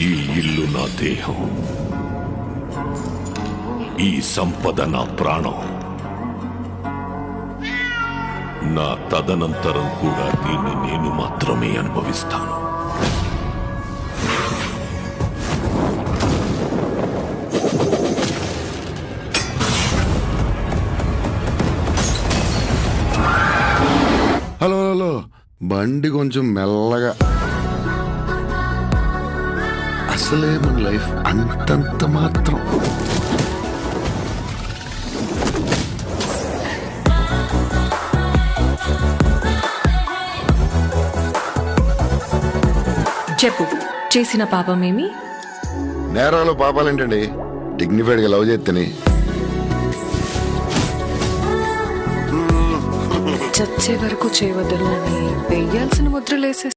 ఈ ఇల్లు నా దేహం, ఈ సంపద నా ప్రాణం. నా తదనంతరం కూడా దీన్ని నేను మాత్రమే అనుభవిస్తాను. హలో హలో, బండి కొంచెం మెల్లగా. అసలే మన లైఫ్ అంతంత మాత్రం. చెప్పు, చేసిన పాపమేమి? నేరాలు పాపాలేంటండి, డిగ్నిఫైడ్గా లవ్ చేస్తేనే. చచ్చే వరకు చేయవద్దని వేయాల్సిన ముద్రలేసే